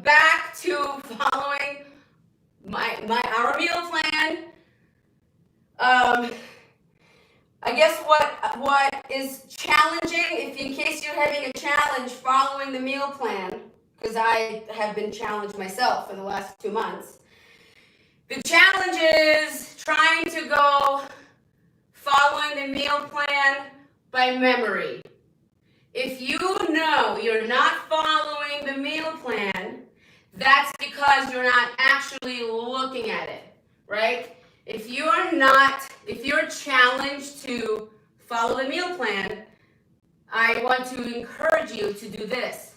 back to following our meal plan. I guess what is challenging, if in case you're having a challenge following the meal plan, because I have been challenged myself for the last 2 months. The challenge is trying to go following the meal plan by memory. If you know you're not following the meal plan, that's because you're not actually looking at it, right? If you're challenged to follow the meal plan, I want to encourage you to do this.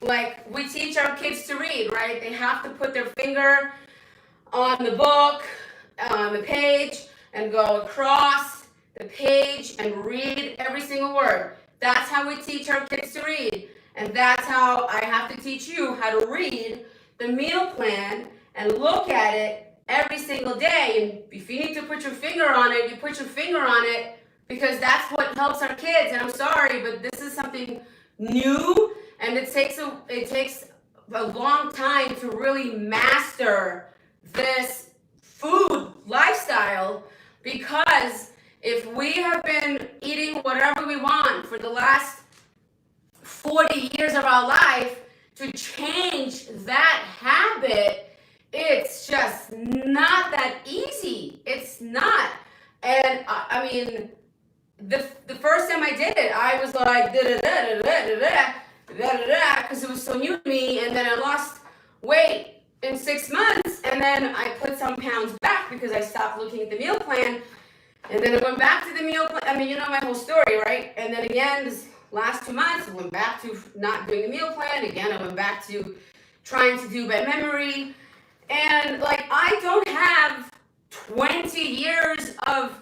Like we teach our kids to read, right? They have to put their finger on the book, on the page, and go across the page and read every single word. That's how we teach our kids to read. And that's how I have to teach you how to read the meal plan and look at it every single day. And if you need to put your finger on it, you put your finger on it, because that's what helps our kids. And I'm sorry, but this is something new, and it takes a long time to really master this food lifestyle, because if we have been eating whatever we want for the last 40 years of our life, to change that habit, it's just not that easy. It's not. And I mean, the first time I did it, I was like, because it was so new to me, and then I lost weight in 6 months, and then I put some pounds back because I stopped looking at the meal plan, and then I went back to the meal plan. I mean, you know my whole story, right? And then again, this last 2 months, I went back to not doing the meal plan. Again, I went back to trying to do by memory. And like, I don't have 20 years of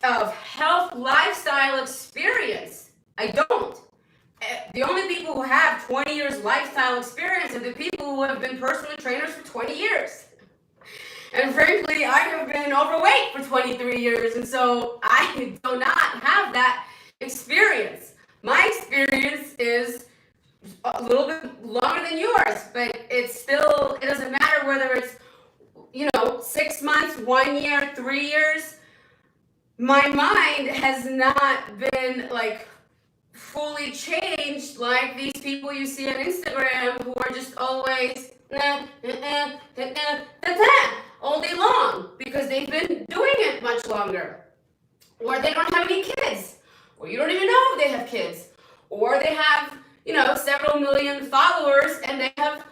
health lifestyle experience. I don't. The only people who have 20 years lifestyle experience are the people who have been personal trainers for 20 years. And frankly, I have been overweight for 23 years, and so I do not have that experience. My experience is a little bit longer than yours, but it doesn't matter whether it's, 6 months, 1 year, 3 years. My mind has not been like fully changed like these people you see on Instagram who are just always all day long, because they've been doing it much longer, or they don't have any kids, or you don't even know if they have kids, or they have several million followers and they have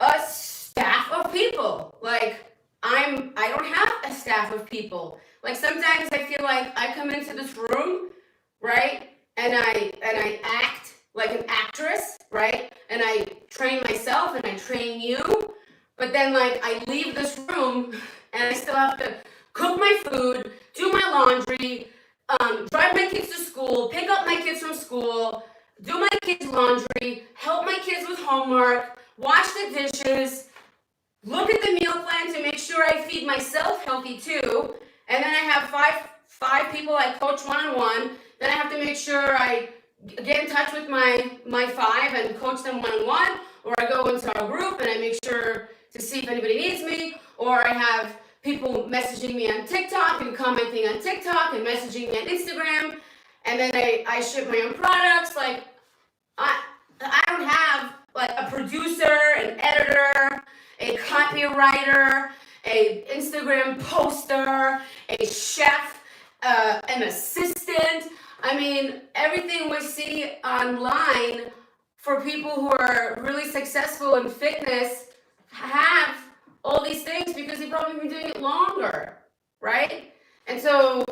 a staff of people. Like I don't have a staff of people. Like sometimes I feel like I come into this room, right, and I act like an actress, right, and I train myself and I train you, but then like I leave this room and I still have to cook my food, do my laundry, drive my kids to school, pick up my kids from school, do my kids' laundry, help my kids with homework, wash the dishes, look at the meal plan to make sure I feed myself healthy too, and then I have five people I coach one-on-one. Then I have to make sure I get in touch with my 5 and coach them one-on-one, or I go into our group and I make sure to see if anybody needs me, or I have people messaging me on TikTok and commenting on TikTok and messaging me on Instagram, and then I ship my own products. Like I don't have like a producer, an editor, a copywriter, a Instagram poster, a chef, an assistant. I mean, everything we see online for people who are really successful in fitness have all these things because they've probably been doing it longer, right? And so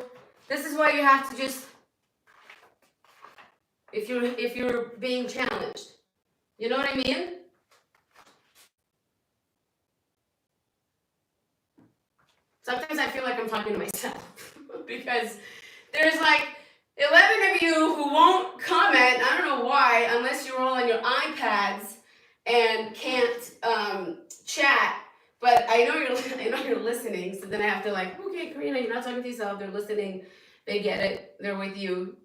this is why you have to just, if you're being challenged, you know what I mean? Sometimes I feel like I'm talking to myself because there's like 11 of you who won't comment. I don't know why, unless you're all on your iPads and can't chat. But I know you're listening. So then I have to like, okay, Karina, you're not talking to yourself. They're listening. They get it. They're with you.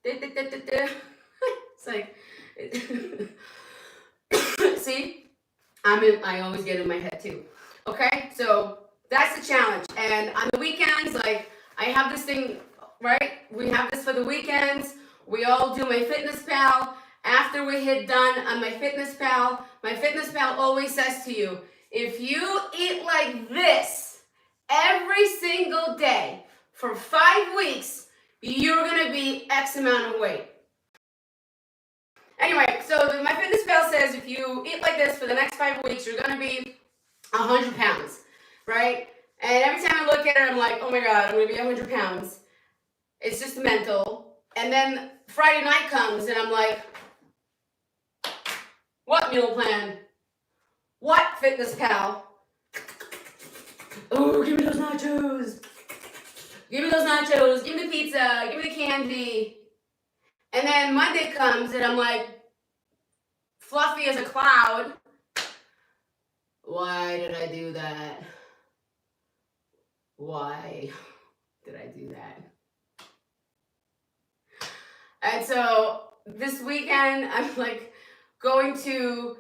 It's like, see, I always get in my head too. Okay, so that's the challenge. And on the weekends, like I have this thing, right? We have this for the weekends. We all do MyFitnessPal. After we hit done on MyFitnessPal always says to you, if you eat like this every single day for 5 weeks, you're gonna be X amount of weight. Anyway, so MyFitnessPal says if you eat like this for the next 5 weeks, you're gonna be 100 pounds, right? And every time I look at it, I'm like, oh my God, I'm gonna be 100 pounds. It's just mental. And then Friday night comes and I'm like, what meal plan? What FitnessPal? Oh, give me those nachos. Give me those nachos. Give me the pizza. Give me the candy. And then Monday comes and I'm like, fluffy as a cloud. Why did I do that? Why did I do that? And so this weekend, I'm like going to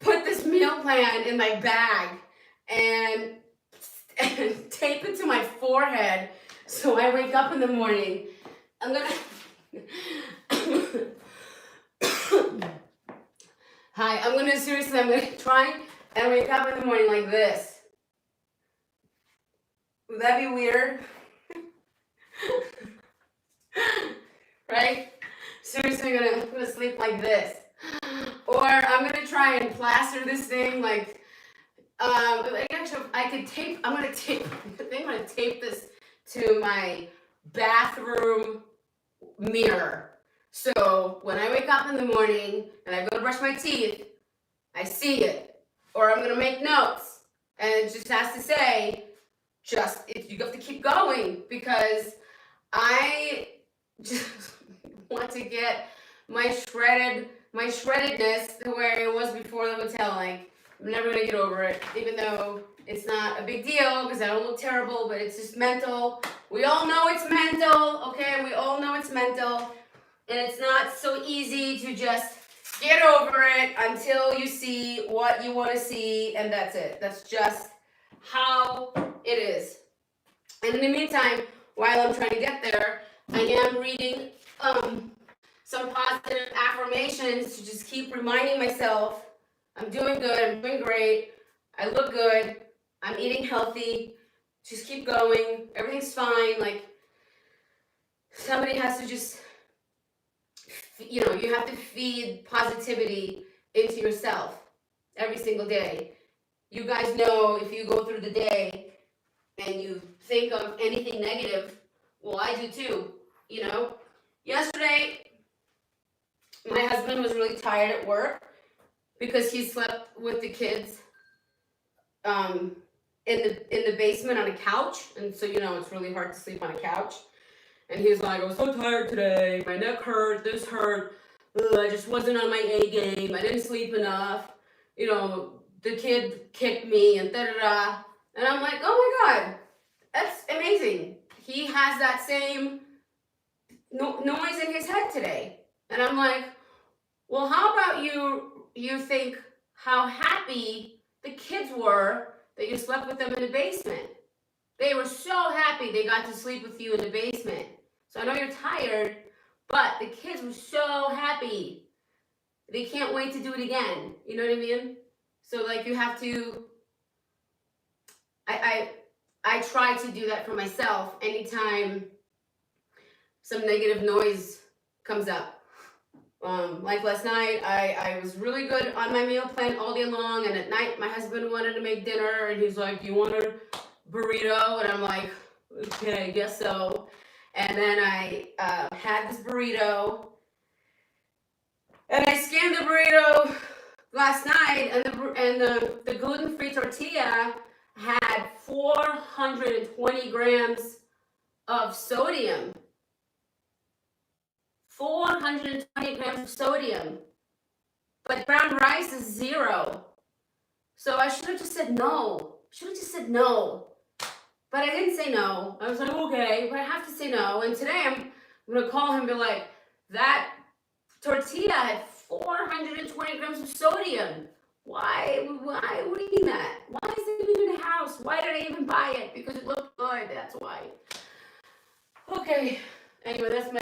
put this meal plan in my bag and tape it to my forehead so I wake up in the morning. I'm gonna I'm gonna try and wake up in the morning like this. Would that be weird? Right? Seriously, I'm gonna sleep like this. Or I'm gonna try and plaster this thing like, actually, I'm gonna tape this to my bathroom mirror. So when I wake up in the morning and I go to brush my teeth, I see it. Or I'm gonna make notes and it just has to say, you have to keep going because I just want to get my shreddedness to where it was before the hotel. Like, I'm never gonna get over it, even though it's not a big deal because I don't look terrible, but it's just mental. We all know it's mental, okay? We all know it's mental. And it's not so easy to just get over it until you see what you want to see, and that's it. That's just how it is. And in the meantime, while I'm trying to get there, I am reading some positive affirmations to just keep reminding myself I'm doing good, I'm doing great, I look good, I'm eating healthy, just keep going, everything's fine. Like, somebody has to just, you have to feed positivity into yourself every single day. You guys know if you go through the day and you think of anything negative, well, I do too, Yesterday, my husband was really tired at work because he slept with the kids in the basement on a couch, and so it's really hard to sleep on a couch. And he was like, I was so tired today, my neck hurt, this hurt, I just wasn't on my A game, I didn't sleep enough, the kid kicked me and da-da-da. And I'm like, oh my God, that's amazing. He has that same noise in his head today. And I'm like, well, how about you think how happy the kids were that you slept with them in the basement? They were so happy they got to sleep with you in the basement. So I know you're tired, but the kids were so happy. They can't wait to do it again. You know what I mean? So like you have to, I try to do that for myself anytime some negative noise comes up. Like last night, I was really good on my meal plan all day long, and at night my husband wanted to make dinner, and he's like, you want a burrito? And I'm like, okay, I guess so. And then I had this burrito, and I scanned the burrito last night, and the gluten-free tortilla had 420 grams of sodium. 420 grams of sodium. But brown rice is 0. So I should have just said no. But I didn't say no. I was like, okay, but I have to say no. And today I'm going to call him and be like, that tortilla had 420 grams of sodium. Why are we eating that? Why is it even in the house? Why did I even buy it? Because it looked good, that's why. Okay, anyway, that's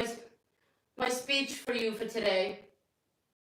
my speech for you for today.